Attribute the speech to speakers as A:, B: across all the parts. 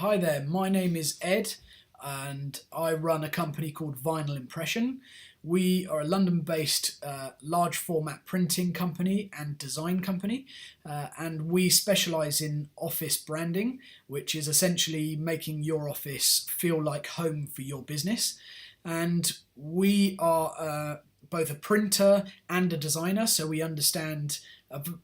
A: Hi there, my name is Ed and I run a company called Vinyl Impression. We are a London-based large format printing company and design company, and we specialise in office branding, which is essentially making your office feel like home for your business. And we are both a printer and a designer, so we understand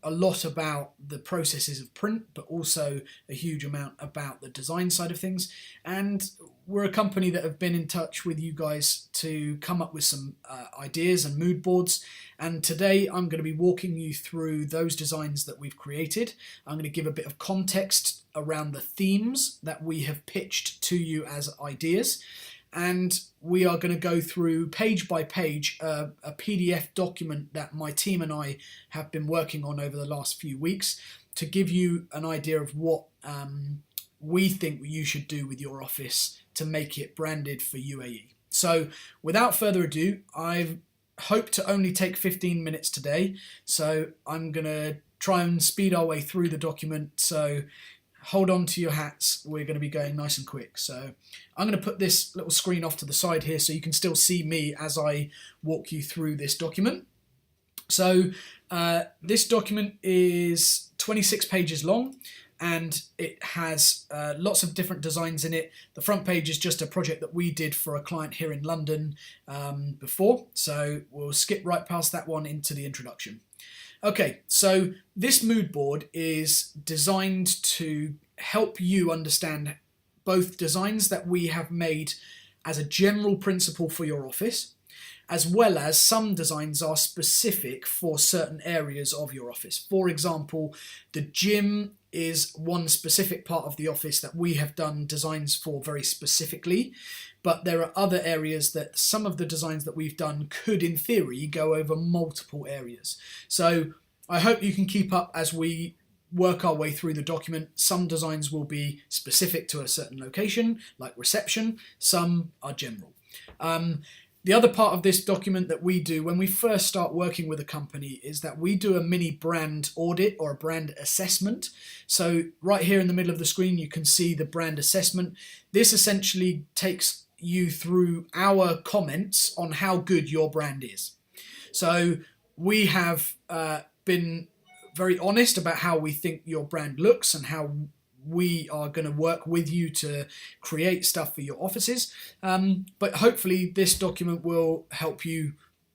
A: a lot about the processes of print, but also a huge amount about the design side of things. And we're a company that have been in touch with you guys to come up with some ideas and mood boards. And today I'm going to be walking you through those designs that we've created. I'm going to give a bit of context around the themes that we have pitched to you as ideas. And we are going to go through page by page a PDF document that my team and I have been working on over the last few weeks to give you an idea of what we think you should do with your office to make it branded for UAE. So without further ado, I hope to only take 15 minutes today. So I'm going to try and speed our way through the document. So hold on to your hats, we're going to be going nice and quick. So I'm going to put this little screen off to the side here so you can still see me as I walk you through this document. So this document is 26 pages long and it has lots of different designs in it. The front page is just a project that we did for a client here in London before, so we'll skip right past that one into the introduction. Okay, so this mood board is designed to help you understand both designs that we have made as a general principle for your office, as well as some designs are specific for certain areas of your office. For example, the gym is one specific part of the office that we have done designs for very specifically, but there are other areas that some of the designs that we've done could, in theory, go over multiple areas. So I hope you can keep up as we work our way through the document. Some designs will be specific to a certain location, like reception. Some are general. The other part of this document that we do when we first start working with a company is that we do a mini brand audit or a brand assessment. So right here in the middle of the screen, you can see the brand assessment. This essentially takes you through our comments on how good your brand is. So we have been very honest about how we think your brand looks and how we are going to work with you to create stuff for your offices. But hopefully this document will help you,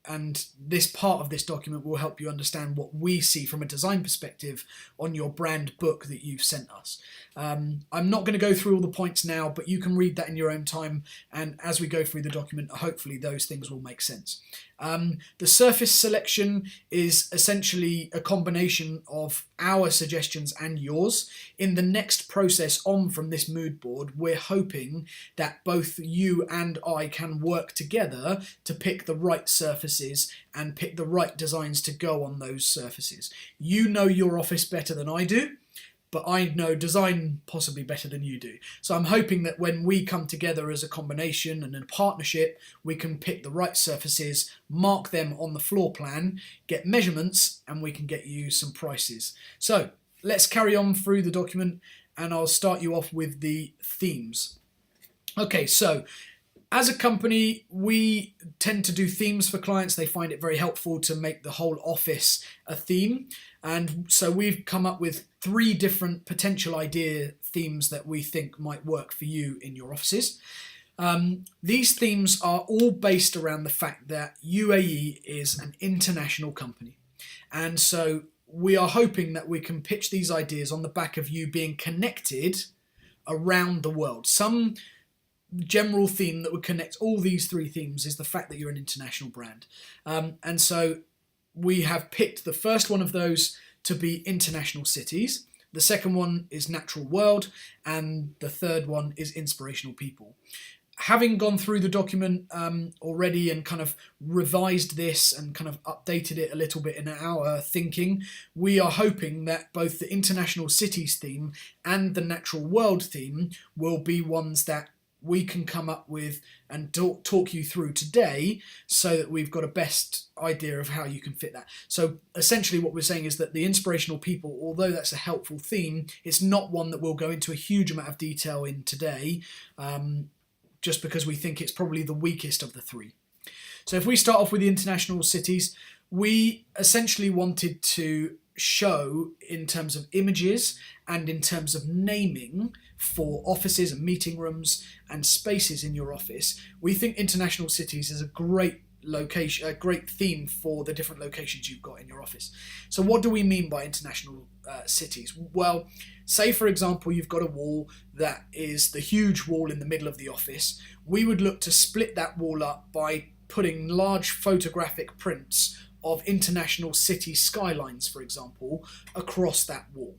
A: and this part of this document will help you understand what we see from a design perspective on your brand book that you've sent us. I'm not going to go through all the points now, but you can read that in your own time, and as we go through the document, hopefully those things will make sense. The surface selection is essentially a combination of our suggestions and yours. In the next process on from this mood board, we're hoping that both you and I can work together to pick the right surfaces and pick the right designs to go on those surfaces. You know your office better than I do, but I know design possibly better than you do. So I'm hoping that when we come together as a combination and in a partnership, we can pick the right surfaces, mark them on the floor plan, get measurements, and we can get you some prices. So let's carry on through the document, and I'll start you off with the themes. Okay, so as a company, we tend to do themes for clients. They find it very helpful to make the whole office a theme. And so we've come up with 3 different potential idea themes that we think might work for you in your offices. These themes are all based around the fact that UAE is an international company. And so we are hoping that we can pitch these ideas on the back of you being connected around the world. Some general theme that would connect all these 3 themes is the fact that you're an international brand. And so we have picked the first one of those to be international cities. The second one is natural world, and the third one is inspirational people. Having gone through the document already and kind of revised this and kind of updated it a little bit in our thinking, we are hoping that both the international cities theme and the natural world theme will be ones that we can come up with and talk you through today, so that we've got a best idea of how you can fit that. So essentially what we're saying is that the inspirational people, although that's a helpful theme, it's not one that we'll go into a huge amount of detail in today, just because we think it's probably the weakest of the three. So if we start off with the international cities, we essentially wanted to show, in terms of images and in terms of naming for offices and meeting rooms and spaces in your office, we think international cities is a great location, a great theme for the different locations you've got in your office. So what do we mean by international cities? Well, say for example you've got a wall that is the huge wall in the middle of the office. We would look to split that wall up by putting large photographic prints of international city skylines, for example, across that wall.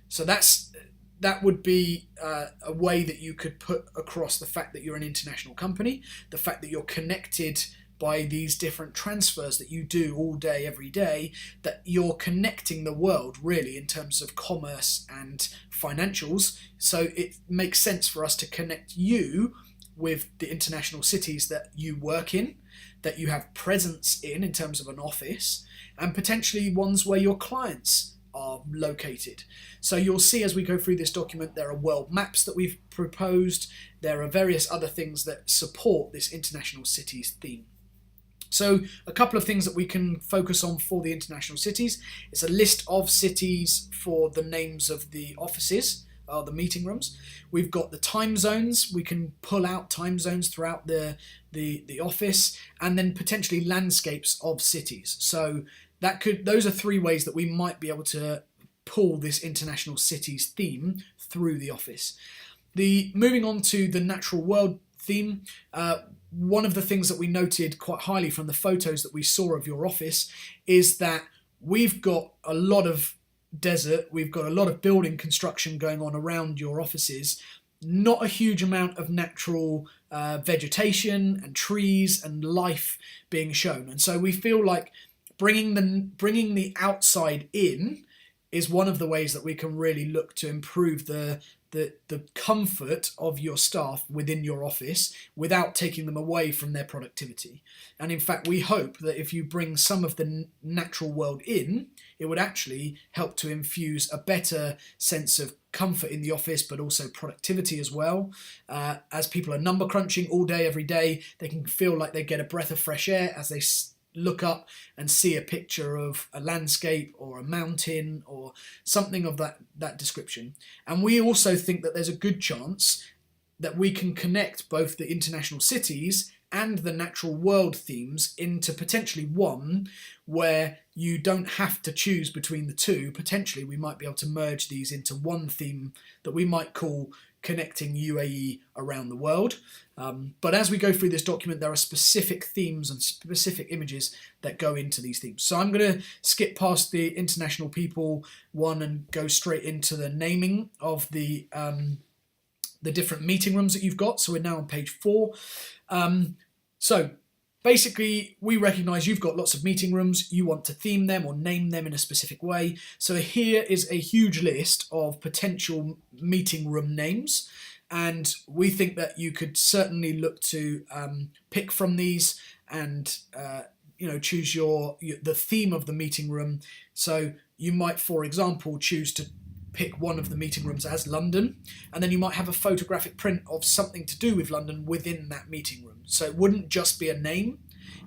A: So that would be a way that you could put across the fact that you're an international company, the fact that you're connected by these different transfers that you do all day, every day, that you're connecting the world really in terms of commerce and financials. So it makes sense for us to connect you with the international cities that you work in, that you have presence in terms of an office, and potentially ones where your clients are located. So you'll see as we go through this document, there are world maps that we've proposed. There are various other things that support this international cities theme. So a couple of things that we can focus on for the international cities. It's a list of cities for the names of the offices, the meeting rooms. We've got the time zones. We can pull out time zones throughout the office, and then potentially landscapes of cities. So those are three ways that we might be able to pull this international cities theme through the office. Moving on to the natural world theme, one of the things that we noted quite highly from the photos that we saw of your office is that we've got a lot of desert, we've got a lot of building construction going on around your offices, not a huge amount of natural vegetation and trees and life being shown. And so we feel like bringing the outside in is one of the ways that we can really look to improve the comfort of your staff within your office without taking them away from their productivity. And in fact, we hope that if you bring some of the natural world in, it would actually help to infuse a better sense of comfort in the office, but also productivity as well. As people are number crunching all day, every day, they can feel like they get a breath of fresh air as they look up and see a picture of a landscape or a mountain or something of that description. And we also think that there's a good chance that we can connect both the international cities and the natural world themes into potentially one where you don't have to choose between the two. Potentially we might be able to merge these into one theme that we might call Connecting UAE Around the World. But as we go through this document, there are specific themes and specific images that go into these themes. So I'm going to skip past the international people one and go straight into the naming of the different meeting rooms that you've got. So we're now on page 4. So basically, we recognise you've got lots of meeting rooms. You want to theme them or name them in a specific way. So here is a huge list of potential meeting room names. And we think that you could certainly look to pick from these and choose the theme of the meeting room. So you might, for example, choose to pick one of the meeting rooms as London, and then you might have a photographic print of something to do with London within that meeting room. So it wouldn't just be a name,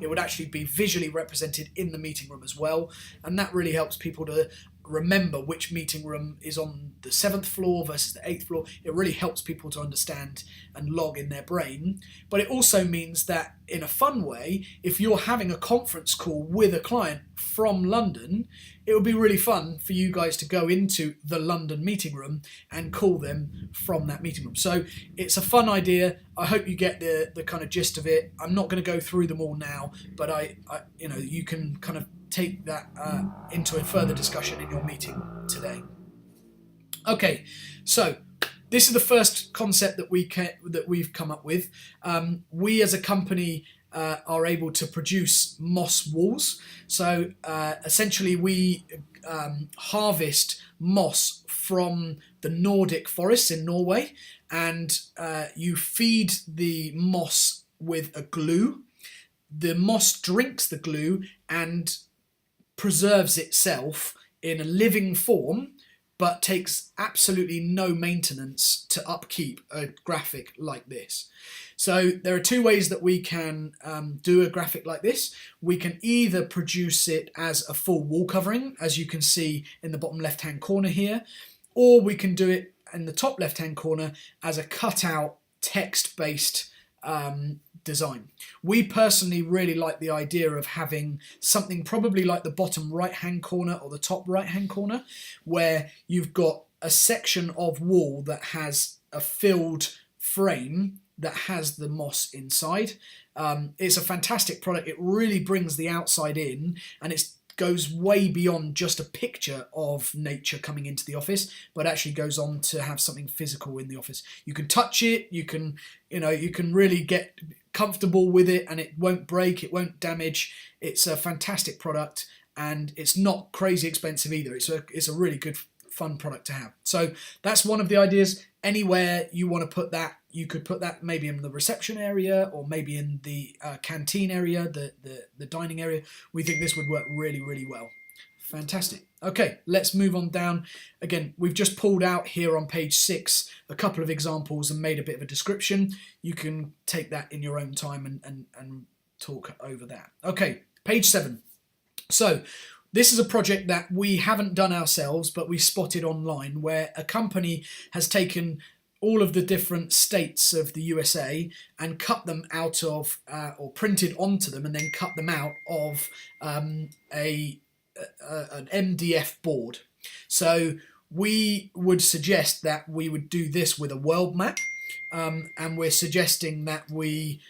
A: it would actually be visually represented in the meeting room as well, and that really helps people to remember which meeting room is on the 7th floor versus the 8th floor. It really helps people to understand and log in their brain. But it also means that in a fun way, if you're having a conference call with a client from London, it would be really fun for you guys to go into the London meeting room and call them from that meeting room. So it's a fun idea. I hope you get the kind of gist of it. I'm not going to go through them all now, but you can kind of take that into a further discussion in your meeting today. Okay, so this is the first concept that we've come up with. We as a company are able to produce moss walls. So essentially we harvest moss from the Nordic forests in Norway, and you feed the moss with a glue. The moss drinks the glue and preserves itself in a living form, but takes absolutely no maintenance to upkeep a graphic like this. So there are two ways that we can do a graphic like this. We can either produce it as a full wall covering, as you can see in the bottom left-hand corner here, or we can do it in the top left-hand corner as a cutout text-based design. We personally really like the idea of having something probably like the bottom right hand corner or the top right hand corner, where you've got a section of wall that has a filled frame that has the moss inside. It's a fantastic product. It really brings the outside in, and it goes way beyond just a picture of nature coming into the office, but actually goes on to have something physical in the office. You can touch it, you can really get comfortable with it, and it won't break, it won't damage. It's a fantastic product, and it's not crazy expensive either. It's a really good, fun product to have. So that's one of the ideas. Anywhere you want to put that, you could put that maybe in the reception area, or maybe in the canteen area, the dining area. We think this would work really, really well. Fantastic. Okay, let's move on down. Again, we've just pulled out here on page 6 a couple of examples and made a bit of a description. You can take that in your own time and talk over that. Okay, page 7. So this is a project that we haven't done ourselves, but we spotted online, where a company has taken all of the different states of the USA and cut them out of, or printed onto them and then cut them out of an MDF board. So we would suggest that we would do this with a world map, and we're suggesting that we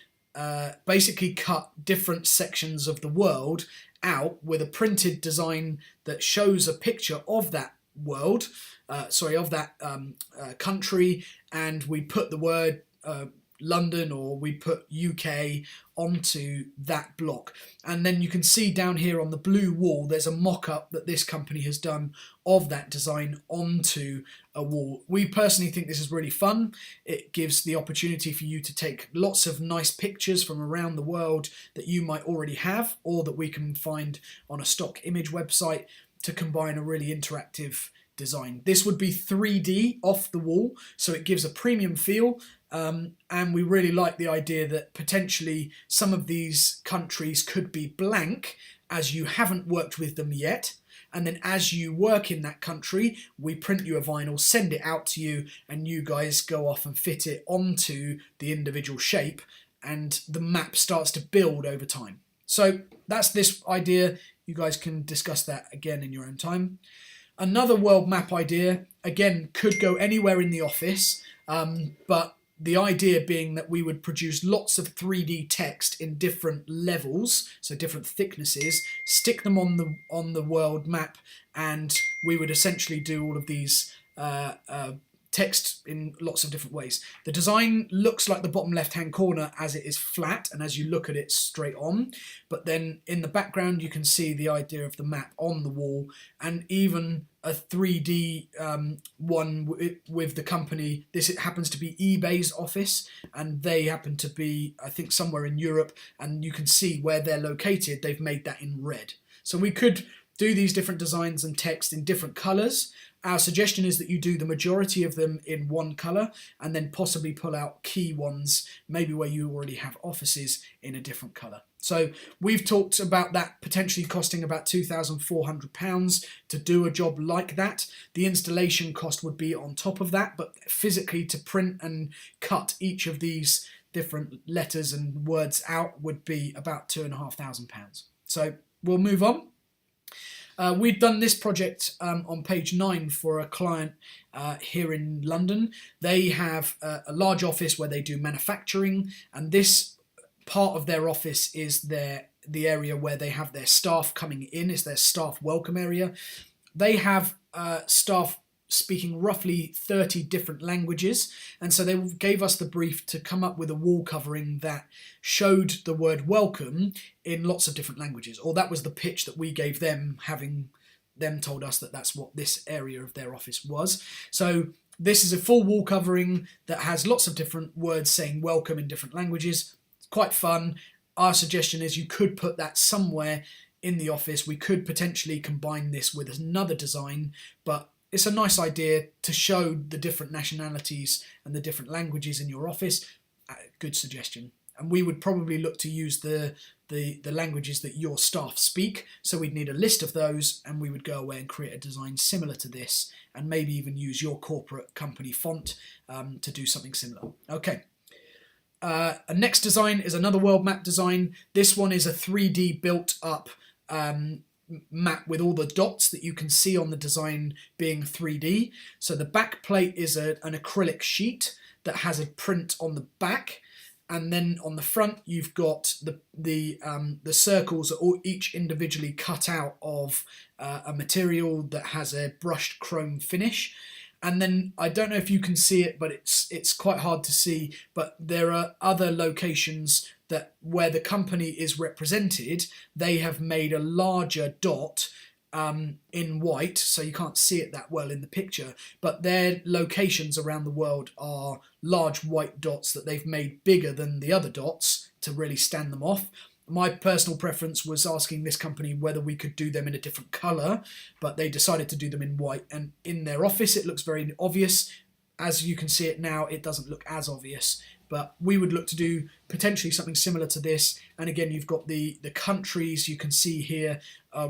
A: basically cut different sections of the world out with a printed design that shows a picture of that world, of that country, and we put the word London, or we put UK onto that block. And then you can see down here on the blue wall there's a mock-up that this company has done of that design onto a wall. We personally think this is really fun. It gives the opportunity for you to take lots of nice pictures from around the world that you might already have, or that we can find on a stock image website, to combine a really interactive design. This would be 3D off the wall, so it gives a premium feel. And we really like the idea that potentially some of these countries could be blank, as you haven't worked with them yet. And then as you work in that country, we print you a vinyl, send it out to you, and you guys go off and fit it onto the individual shape, and the map starts to build over time. So that's this idea. You guys can discuss that again in your own time. Another world map idea, again, could go anywhere in the office, but the idea being that we would produce lots of 3D text in different levels, so different thicknesses, stick them on the world map, and we would essentially do all of these text in lots of different ways. The design looks like the bottom left-hand corner as it is flat and as you look at it straight on, but then in the background you can see the idea of the map on the wall, and even a 3D one with the company. This happens to be eBay's office, and they happen to be, I think, somewhere in Europe, and you can see where they're located. They've made that in red. So we could do these different designs and text in different colours. Our suggestion is that you do the majority of them in one colour, and then possibly pull out key ones, maybe where you already have offices, in a different colour. So we've talked about that potentially costing about £2,400 to do a job like that. The installation cost would be on top of that, but physically to print and cut each of these different letters and words out would be about £2,500. So we'll move on. We've done this project on page 9 for a client here in London. They have a large office where they do manufacturing, and this part of their office is the area where they have their staff coming in. It's their staff welcome area. They have staff speaking roughly 30 different languages, and so they gave us the brief to come up with a wall covering that showed the word welcome in lots of different languages, or that was the pitch that we gave them, having them told us that that's what this area of their office was. So this is a full wall covering that has lots of different words saying welcome in different languages. It's quite fun. Our suggestion is you could put that somewhere in the office. We could potentially combine this with another design, but it's a nice idea to show the different nationalities and the different languages in your office. Good suggestion. And we would probably look to use the languages that your staff speak. So we'd need a list of those, and we would go away and create a design similar to this, and maybe even use your corporate company font to do something similar. Okay. A next design is another world map design. This one is a 3D built up map with all the dots that you can see on the design being 3D. So the back plate is an acrylic sheet that has a print on the back, and then on the front you've got the circles are all each individually cut out of a material that has a brushed chrome finish. And then I don't know if you can see it, but it's quite hard to see, but there are other locations that where the company is represented, they have made a larger dot in white, so you can't see it that well in the picture, but their locations around the world are large white dots that they've made bigger than the other dots to really stand them off. My personal preference was asking this company whether we could do them in a different colour, but they decided to do them in white, and in their office it looks very obvious. As you can see it now, it doesn't look as obvious, but we would look to do potentially something similar to this. And again, you've got the countries you can see here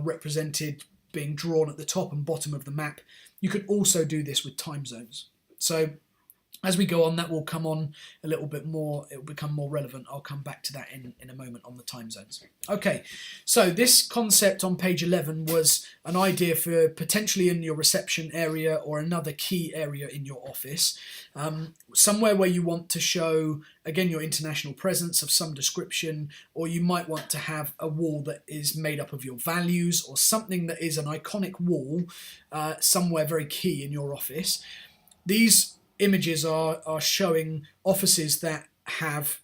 A: represented, being drawn at the top and bottom of the map. You could also do this with time zones. So as we go on, that will come on a little bit more, it will become more relevant. I'll come back to that in a moment on the time zones. Okay, so this concept on page 11 was an idea for potentially in your reception area or another key area in your office. Somewhere where you want to show, again, your international presence of some description, or you might want to have a wall that is made up of your values, or something that is an iconic wall somewhere very key in your office. These images are showing offices that have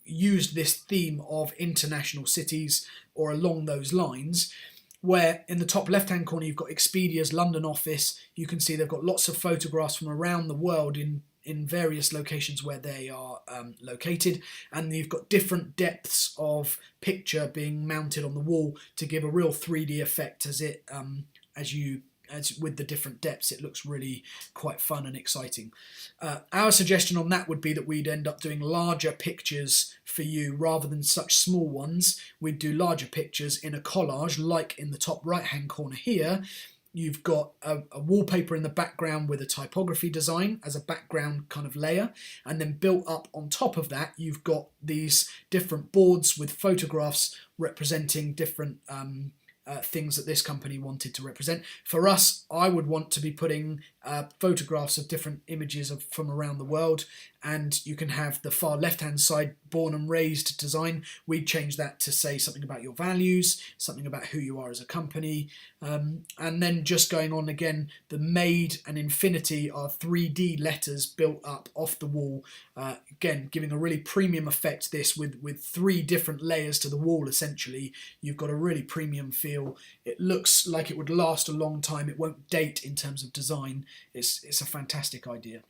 A: used this theme of international cities or along those lines, where in the top left hand corner you've got Expedia's London office. You can see they've got lots of photographs from around the world in various locations where they are located, and you've got different depths of picture being mounted on the wall to give a real 3D effect as with the different depths. It looks really quite fun and exciting. Our suggestion on that would be that we'd end up doing larger pictures for you rather than such small ones. We'd do larger pictures in a collage, like in the top right hand corner here. You've got a wallpaper in the background with a typography design as a background kind of layer, and then built up on top of that you've got these different boards with photographs representing different things that this company wanted to represent. For us, I would want to be putting photographs of different images from around the world, and you can have the far left hand side born and raised design. We'd change that to say something about your values, something about who you are as a company, and then just going on again, the made and infinity are 3D letters built up off the wall, again giving a really premium effect. This with 3 different layers to the wall, essentially you've got a really premium feel. It looks like it would last a long time. It won't date in terms of design. It's a fantastic idea.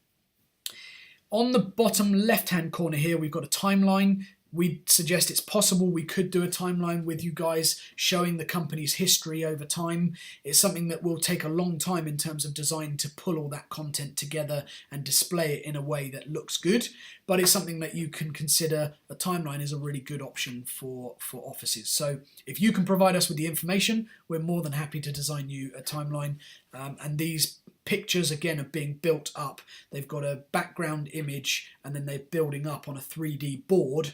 A: On the bottom left hand corner here we've got a timeline. We'd suggest it's possible we could do a timeline with you guys showing the company's history over time. It's something that will take a long time in terms of design to pull all that content together and display it in a way that looks good, but it's something that you can consider. A timeline is a really good option for offices. So if you can provide us with the information, we're more than happy to design you a timeline. And these pictures again are being built up. They've got a background image and then they're building up on a 3D board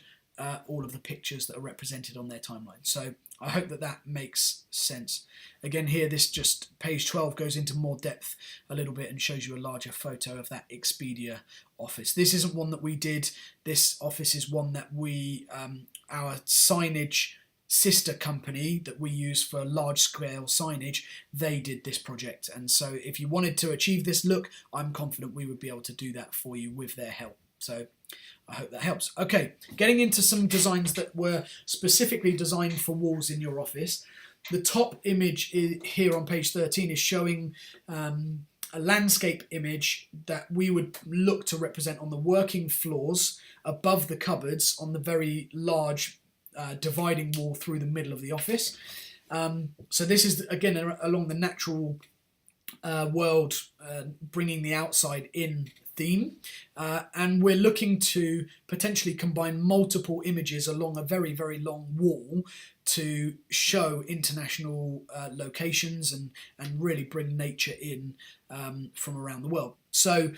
A: all of the pictures that are represented on their timeline. So I hope that makes sense. Again here, this just page 12 goes into more depth a little bit and shows you a larger photo of that Expedia office. This isn't one that we did. This office is one that we, our signage sister company that we use for large scale signage, they did this project. And so if you wanted to achieve this look, I'm confident we would be able to do that for you with their help. So I hope that helps. Okay, getting into some designs that were specifically designed for walls in your office. The top image here on page 13 is showing a landscape image that we would look to represent on the working floors above the cupboards on the very large dividing wall through the middle of the office. So this is, again, along the natural world, bringing the outside in theme, and we're looking to potentially combine multiple images along a very, very long wall to show international locations and really bring nature in from around the world. So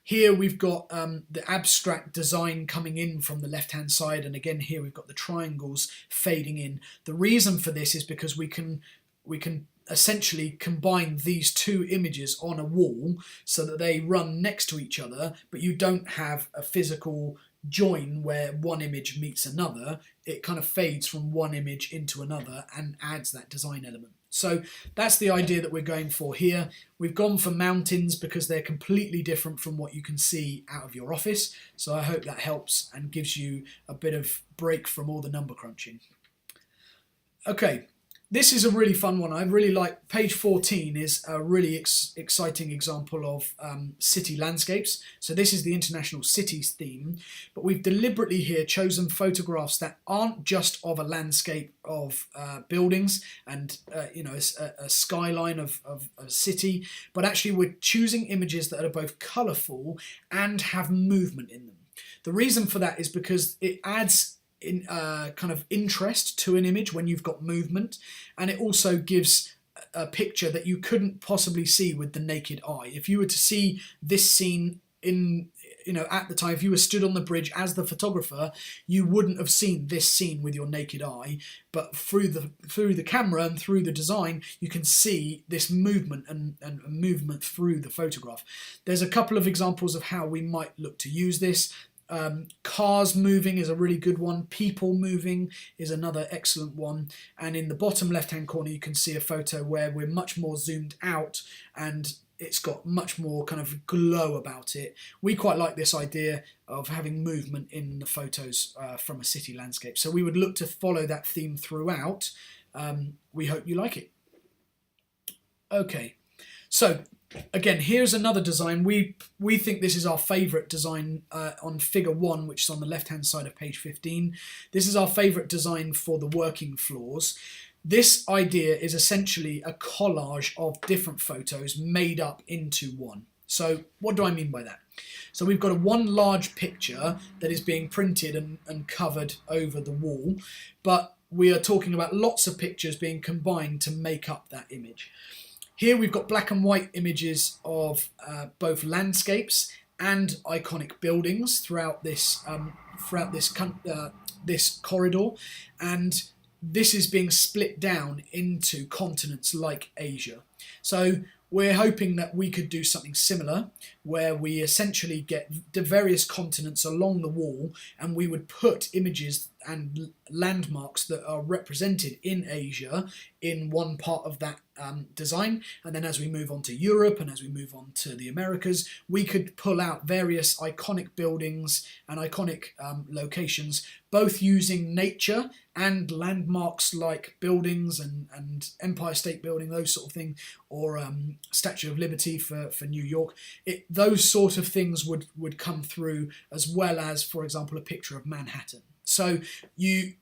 A: here we've got the abstract design coming in from the left-hand side, and again here we've got the triangles fading in. The reason for this is because we can essentially combine these two images on a wall so that they run next to each other, but you don't have a physical join where one image meets another. It kind of fades from one image into another and adds that design element. So that's the idea that we're going for here. We've gone for mountains because they're completely different from what you can see out of your office. So I hope that helps and gives you a bit of break from all the number crunching. Okay. This is a really fun one. I really like page 14 is a really exciting example of city landscapes. So this is the International Cities theme, but we've deliberately here chosen photographs that aren't just of a landscape of buildings and a skyline of a city, but actually we're choosing images that are both colourful and have movement in them. The reason for that is because it adds kind of interest to an image when you've got movement, and it also gives a picture that you couldn't possibly see with the naked eye. If you were to see this scene at the time, if you were stood on the bridge as the photographer, you wouldn't have seen this scene with your naked eye, but through the camera and through the design you can see this movement and movement through the photograph. There's a couple of examples of how we might look to use this. Cars moving is a really good one. People moving is another excellent one. And in the bottom left hand corner you can see a photo where we're much more zoomed out and it's got much more kind of glow about it. We quite like this idea of having movement in the photos from a city landscape. So we would look to follow that theme throughout. We hope you like it. Okay, so again, here's another design. We think this is our favourite design on figure 1, which is on the left-hand side of page 15. This is our favourite design for the working floors. This idea is essentially a collage of different photos made up into one. So what do I mean by that? So we've got one large picture that is being printed and covered over the wall, but we are talking about lots of pictures being combined to make up that image. Here we've got black and white images of both landscapes and iconic buildings throughout this corridor, and this is being split down into continents like Asia. So we're hoping that we could do something similar where we essentially get the various continents along the wall and we would put images and landmarks that are represented in Asia in one part of that design, and then as we move on to Europe and as we move on to the Americas, we could pull out various iconic buildings and iconic locations, both using nature and landmarks like buildings and Empire State Building, those sort of things, or Statue of Liberty for New York. Those sort of things would come through, as well as, for example, a picture of Manhattan. So you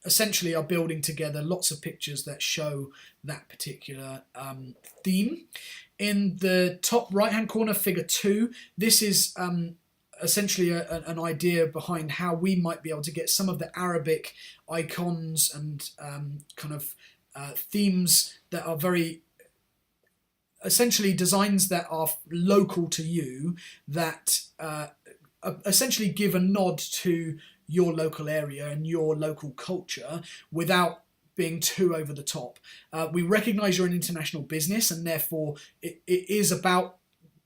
A: essentially are building together lots of pictures that show that particular theme. In the top right hand corner, figure 2, this is essentially an idea behind how we might be able to get some of the Arabic icons and themes that are very essentially designs that are local to you, that essentially give a nod to your local area and your local culture without being too over the top. We recognise you're an international business, and therefore it is about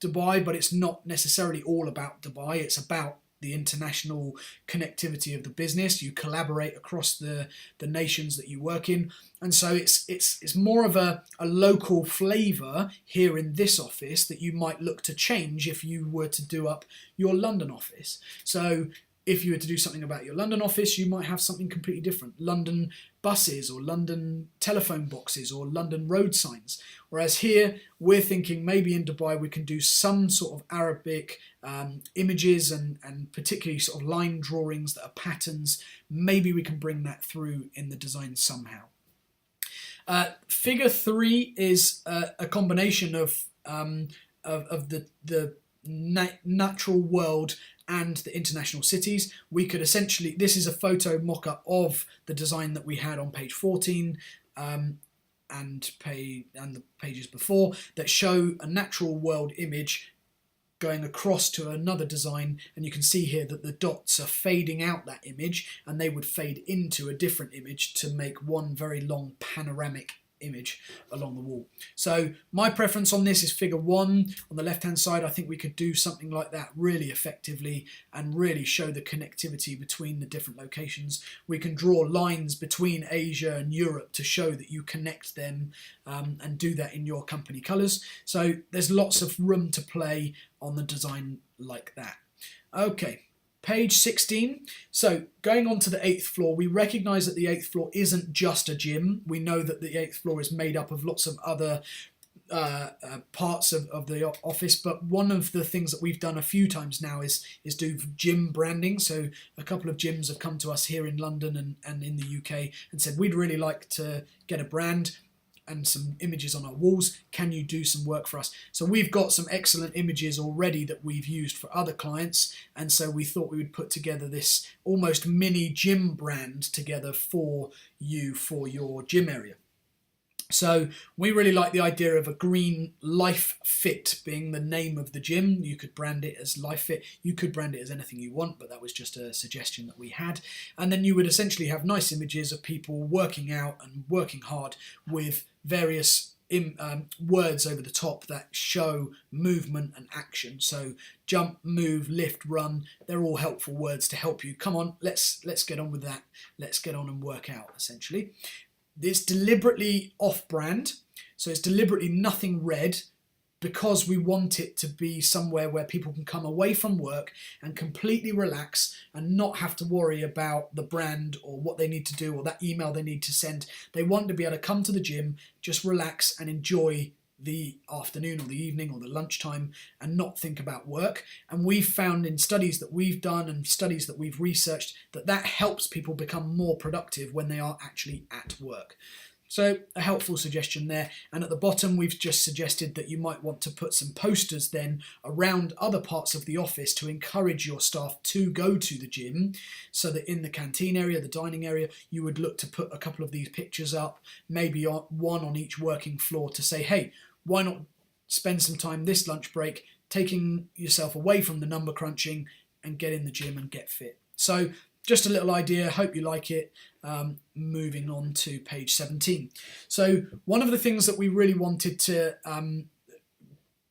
A: Dubai, but it's not necessarily all about Dubai. It's about the international connectivity of the business. You collaborate across the nations that you work in, and so it's more of a local flavour here in this office that you might look to change if you were to do up your London office. So if you were to do something about your London office, you might have something completely different. London buses or London telephone boxes or London road signs. Whereas here, we're thinking maybe in Dubai we can do some sort of Arabic images and particularly sort of line drawings that are patterns. Maybe we can bring that through in the design somehow. Figure 3 is a combination of the natural world and the international cities. We could essentially, this is a photo mock-up of the design that we had on page 14 and the pages before that show a natural world image going across to another design, and you can see here that the dots are fading out that image and they would fade into a different image to make one very long panoramic image along the wall. So my preference on this is figure 1 on the left hand side. I think we could do something like that really effectively and really show the connectivity between the different locations. We can draw lines between Asia and Europe to show that you connect them and do that in your company colours. So there's lots of room to play on the design like that. Okay. Page 16. So going on to the 8th floor, we recognise that the 8th floor isn't just a gym. We know that the 8th floor is made up of lots of other parts of the office, but one of the things that we've done a few times now is do gym branding. So a couple of gyms have come to us here in London and in the UK and said, we'd really like to get a brand and some images on our walls. Can you do some work for us? So we've got some excellent images already that we've used for other clients, and so we thought we would put together this almost mini gym brand together for you for your gym area. So we really like the idea of a green Life Fit being the name of the gym. You could brand it as Life Fit. You could brand it as anything you want, but that was just a suggestion that we had. And then you would essentially have nice images of people working out and working hard with various words over the top that show movement and action. So jump, move, lift, run, they're all helpful words to help you. Come on, let's get on with that. Let's get on and work out, essentially. It's deliberately off-brand, so it's deliberately nothing red because we want it to be somewhere where people can come away from work and completely relax and not have to worry about the brand or what they need to do or that email they need to send. They want to be able to come to the gym, just relax and enjoy the afternoon or the evening or the lunchtime and not think about work. And we've found in studies that we've done and studies that we've researched that helps people become more productive when they are actually at work. So a helpful suggestion there. And at the bottom we've just suggested that you might want to put some posters then around other parts of the office to encourage your staff to go to the gym, so that in the canteen area, the dining area, you would look to put a couple of these pictures up, maybe one on each working floor, to say, hey, why not spend some time this lunch break taking yourself away from the number crunching and get in the gym and get fit. So just a little idea, hope you like it. Moving on to page 17. So one of the things that we really wanted to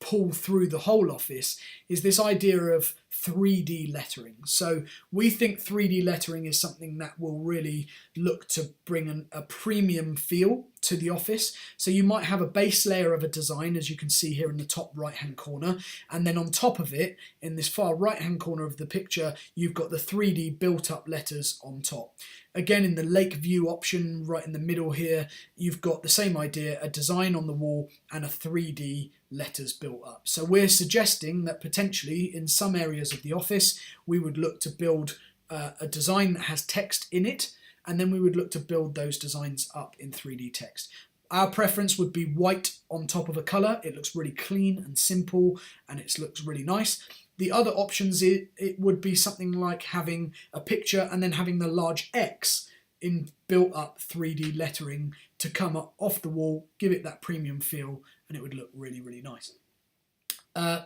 A: pull through the whole office is this idea of 3D lettering. So we think 3D lettering is something that will really look to bring a premium feel to the office. So you might have a base layer of a design, as you can see here in the top right hand corner, and then on top of it, in this far right hand corner of the picture, you've got the 3D built up letters on top. Again, in the lake view option right in the middle here, you've got the same idea, a design on the wall and a 3D letters built up. So we're suggesting that potentially in some areas of the office, we would look to build a design that has text in it, and then we would look to build those designs up in 3D text. Our preference would be white on top of a colour. It looks really clean and simple, and it looks really nice. The other options, it would be something like having a picture and then having the large X in built up 3D lettering to come up off the wall, give it that premium feel, and it would look really, really nice.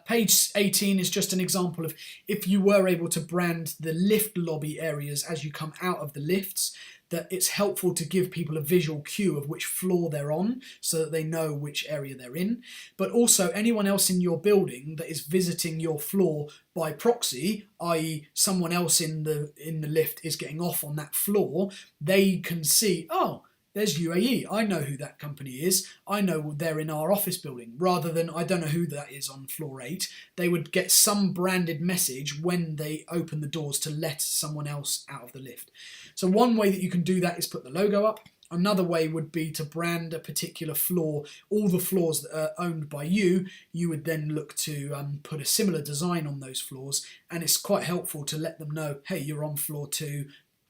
A: Page 18 is just an example of if you were able to brand the lift lobby areas as you come out of the lifts, that it's helpful to give people a visual cue of which floor they're on so that they know which area they're in. But also anyone else in your building that is visiting your floor by proxy, i.e. someone else in the lift is getting off on that floor, they can see, oh, there's UAE. I know who that company is. I know they're in our office building, rather than I don't know who that is on floor 8. They would get some branded message when they open the doors to let someone else out of the lift. So one way that you can do that is put the logo up. Another way would be to brand a particular floor. All the floors that are owned by you, you would then look to put a similar design on those floors, and it's quite helpful to let them know, hey, you're on floor 2,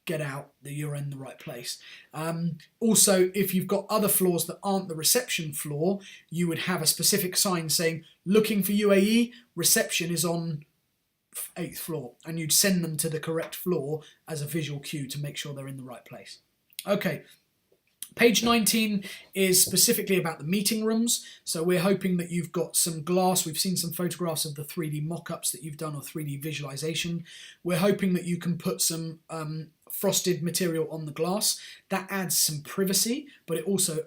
A: get out, that you're in the right place. Also, if you've got other floors that aren't the reception floor, you would have a specific sign saying, looking for UAE, reception is on 8th floor, and you'd send them to the correct floor as a visual cue to make sure they're in the right place. Okay. Page 19 is specifically about the meeting rooms. So we're hoping that you've got some glass. We've seen some photographs of the 3D mock-ups that you've done, or 3D visualization. We're hoping that you can put some frosted material on the glass. That adds some privacy, but it also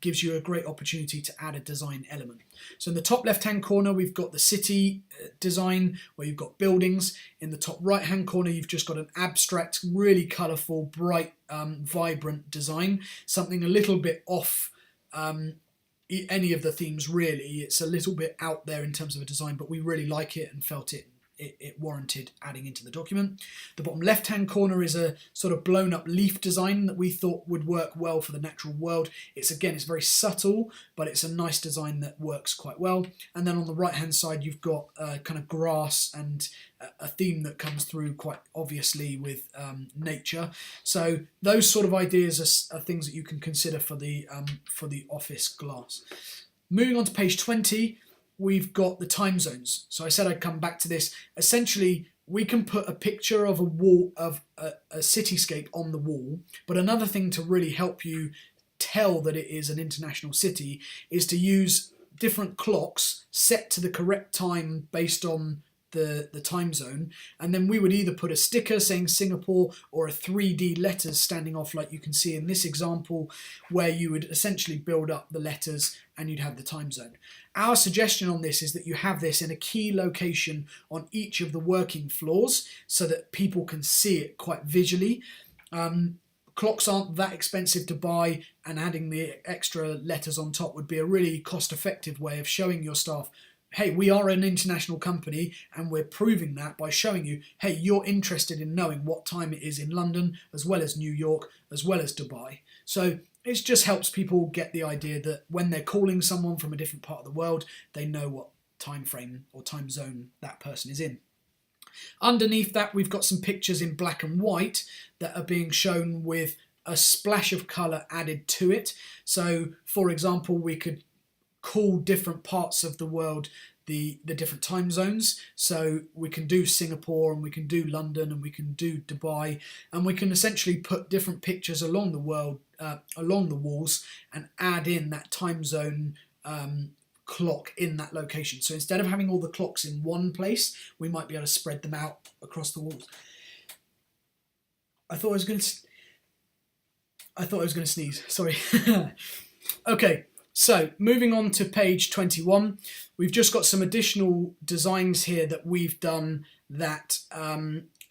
A: gives you a great opportunity to add a design element. So in the top left hand corner we've got the city design where you've got buildings. In the top right hand corner you've just got an abstract, really colourful, bright, vibrant design, something a little bit off any of the themes really. It's a little bit out there in terms of a design, but we really like it and felt it warranted adding into the document. The bottom left hand corner is a sort of blown up leaf design that we thought would work well for the natural world. It's very subtle, but it's a nice design that works quite well. And then on the right hand side you've got kind of grass and a theme that comes through quite obviously with nature. So those sort of ideas are things that you can consider for the office glass. Moving on to page 20, we've got the time zones. So I said I'd come back to this. Essentially, we can put a picture of a wall, of a cityscape on the wall, but another thing to really help you tell that it is an international city is to use different clocks set to the correct time based on the time zone, and then we would either put a sticker saying Singapore or a 3D letters standing off like you can see in this example, where you would essentially build up the letters and you'd have the time zone. Our suggestion on this is that you have this in a key location on each of the working floors so that people can see it quite visually. Clocks aren't that expensive to buy, and adding the extra letters on top would be a really cost-effective way of showing your staff, hey, we are an international company, and we're proving that by showing you, hey, you're interested in knowing what time it is in London, as well as New York, as well as Dubai. So it just helps people get the idea that when they're calling someone from a different part of the world, they know what time frame or time zone that person is in. Underneath that, we've got some pictures in black and white that are being shown with a splash of colour added to it. So, for example, we could call different parts of the world the different time zones. So we can do Singapore, and we can do London, and we can do Dubai, and we can essentially put different pictures along the world, along the walls, and add in that time zone clock in that location. So instead of having all the clocks in one place, we might be able to spread them out across the walls. I thought I was going to sneeze. Sorry. Okay. So moving on to page 21, we've just got some additional designs here that we've done that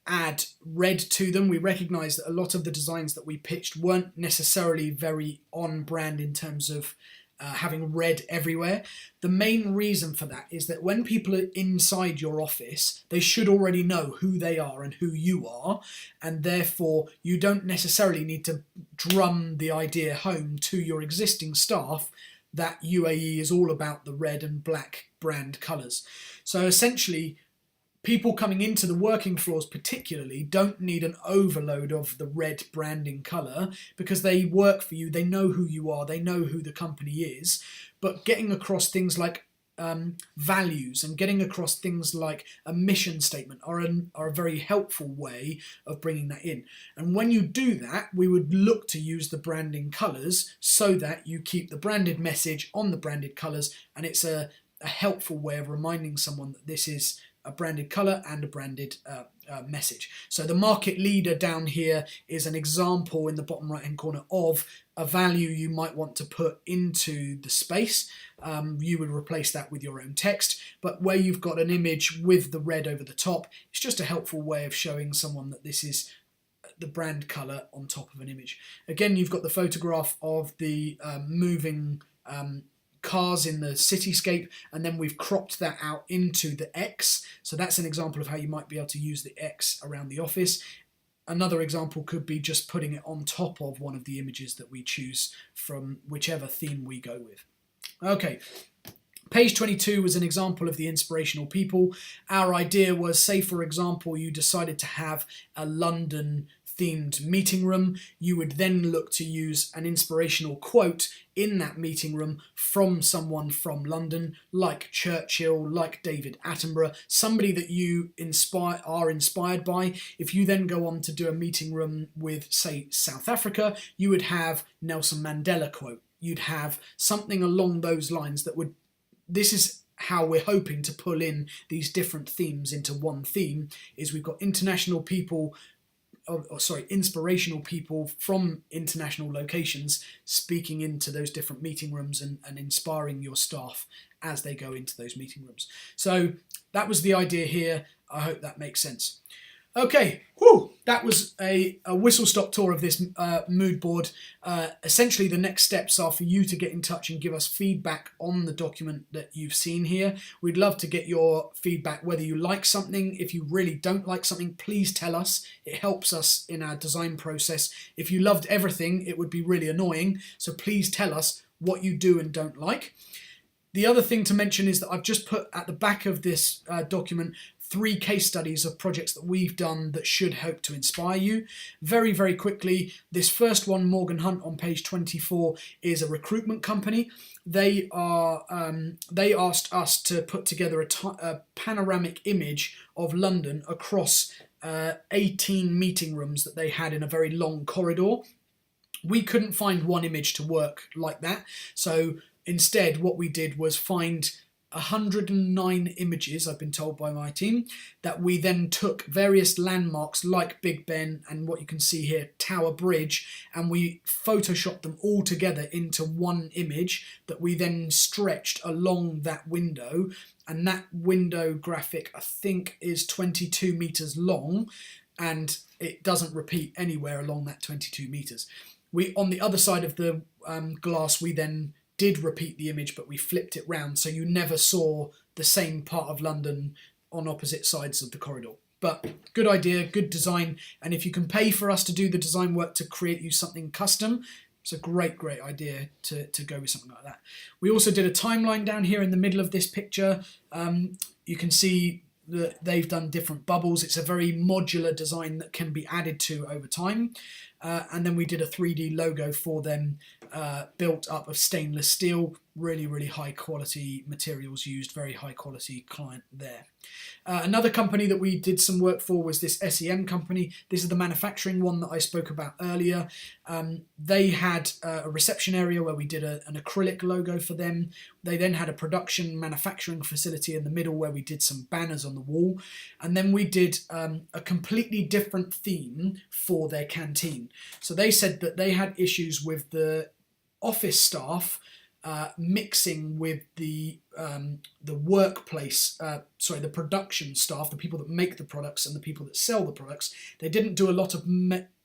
A: add red to them. We recognise that a lot of the designs that we pitched weren't necessarily very on brand in terms of having red everywhere. The main reason for that is that when people are inside your office, they should already know who they are and who you are, and therefore you don't necessarily need to drum the idea home to your existing staff that UAE is all about the red and black brand colours. So essentially, people coming into the working floors particularly don't need an overload of the red branding colour, because they work for you, they know who you are, they know who the company is. But getting across things like values and getting across things like a mission statement are a very helpful way of bringing that in. And when you do that, we would look to use the branding colours so that you keep the branded message on the branded colours, and it's a helpful way of reminding someone that this is a branded colour and a branded message. So the market leader down here is an example in the bottom right hand corner of a value you might want to put into the space. You would replace that with your own text, but where you've got an image with the red over the top, it's just a helpful way of showing someone that this is the brand colour on top of an image. Again, you've got the photograph of the moving cars in the cityscape, and then we've cropped that out into the X. So that's an example of how you might be able to use the X around the office. Another example could be just putting it on top of one of the images that we choose from whichever theme we go with. Okay. Page 22 was an example of the inspirational people. Our idea was, say for example, you decided to have a London themed meeting room, you would then look to use an inspirational quote in that meeting room from someone from London, like Churchill, like David Attenborough, somebody that you are inspired by. If you then go on to do a meeting room with, say, South Africa, you would have Nelson Mandela quote. You'd have something along those lines that would... This is how we're hoping to pull in these different themes into one theme, is we've got inspirational people from international locations speaking into those different meeting rooms and inspiring your staff as they go into those meeting rooms. So that was the idea here. I hope that makes sense. Okay, that was a whistle-stop tour of this mood board. Essentially, the next steps are for you to get in touch and give us feedback on the document that you've seen here. We'd love to get your feedback, whether you like something. If you really don't like something, please tell us. It helps us in our design process. If you loved everything, it would be really annoying. So please tell us what you do and don't like. The other thing to mention is that I've just put at the back of this document 3 case studies of projects that we've done that should hope to inspire you. Very, very quickly, this first one, Morgan Hunt, on page 24, is a recruitment company. They asked us to put together a panoramic image of London across 18 meeting rooms that they had in a very long corridor. We couldn't find one image to work like that, so instead what we did was find 109 images, I've been told by my team, that we then took various landmarks like Big Ben and what you can see here, Tower Bridge, and we photoshopped them all together into one image that we then stretched along that window. And that window graphic, I think, is 22 meters long, and it doesn't repeat anywhere along that 22 meters. On the other side of the glass, we then did repeat the image, but we flipped it round, so you never saw the same part of London on opposite sides of the corridor. But good idea, good design, and if you can pay for us to do the design work to create you something custom, it's a great idea to go with something like that. We also did a timeline down here in the middle of this picture. You can see that they've done different bubbles. It's a very modular design that can be added to over time. And then we did a 3D logo for them, built up of stainless steel, really high quality materials used, very high quality client there. Another company that we did some work for was this SEM company. This is the manufacturing one that I spoke about earlier. They had a reception area where we did an acrylic logo for them. They then had a production manufacturing facility in the middle where we did some banners on the wall. And then we did a completely different theme for their canteen. So they said that they had issues with the office staff mixing with the workplace, the production staff, the people that make the products and the people that sell the products. They didn't do a lot of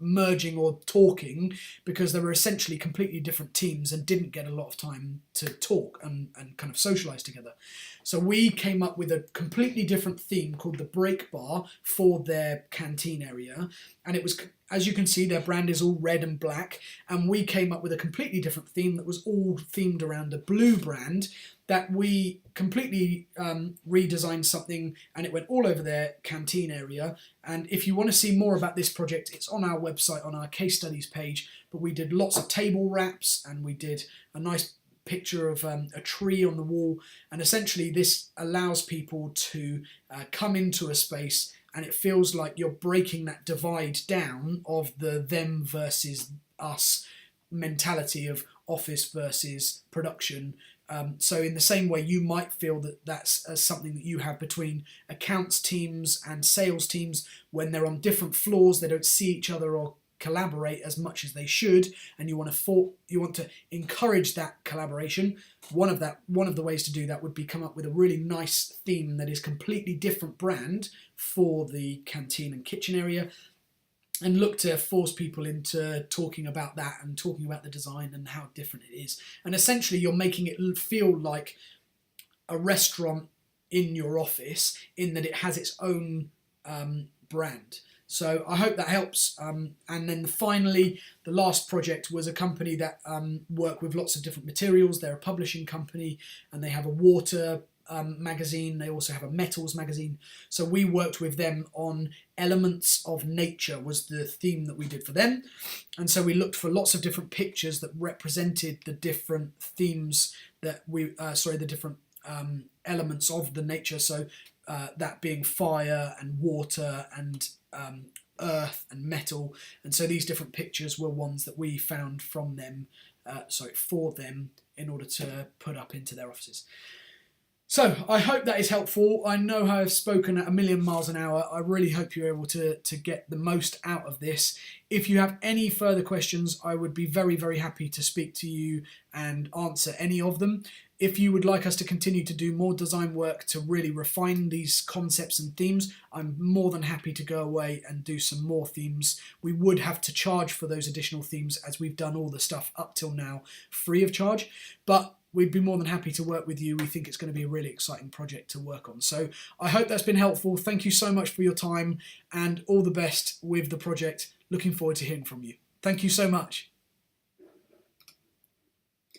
A: merging or talking because they were essentially completely different teams and didn't get a lot of time to talk and kind of socialise together. So we came up with a completely different theme called the Break Bar for their canteen area, and it was, as you can see, their brand is all red and black, and we came up with a completely different theme that was all themed around a blue brand that we completely redesigned something, and it went all over their canteen area. And if you want to see more about this project, it's on our website on our case studies page, but we did lots of table wraps and we did a nice picture of a tree on the wall, and essentially this allows people to come into a space and it feels like you're breaking that divide down of the them versus us mentality of office versus production. So in the same way you might feel that that's something that you have between accounts teams and sales teams when they're on different floors, they don't see each other or collaborate as much as they should, and you want to encourage that collaboration. One of the ways to do that would be come up with a really nice theme that is completely different brand for the canteen and kitchen area. and look to force people into talking about that and talking about the design and how different it is. And essentially, you're making it feel like a restaurant in your office, in that it has its own brand. So I hope that helps. And then finally, the last project was a company that work with lots of different materials. They're a publishing company, and they have a water magazine. They also have a metals magazine. So we worked with them on elements of nature was the theme that we did for them. And so we looked for lots of different pictures that represented the different themes that the different elements of the nature. So that being fire and water and earth and metal. And so these different pictures were ones that we found from them, for them, in order to put up into their offices. So I hope that is helpful. I know how I've spoken at a million miles an hour. I really hope you're able to get the most out of this. If you have any further questions, I would be very, very happy to speak to you and answer any of them. If you would like us to continue to do more design work to really refine these concepts and themes, I'm more than happy to go away and do some more themes. We would have to charge for those additional themes, as we've done all the stuff up till now free of charge, but we'd be more than happy to work with you. We think it's going to be a really exciting project to work on. So I hope that's been helpful. Thank you so much for your time, and all the best with the project. Looking forward to hearing from you. Thank you so much.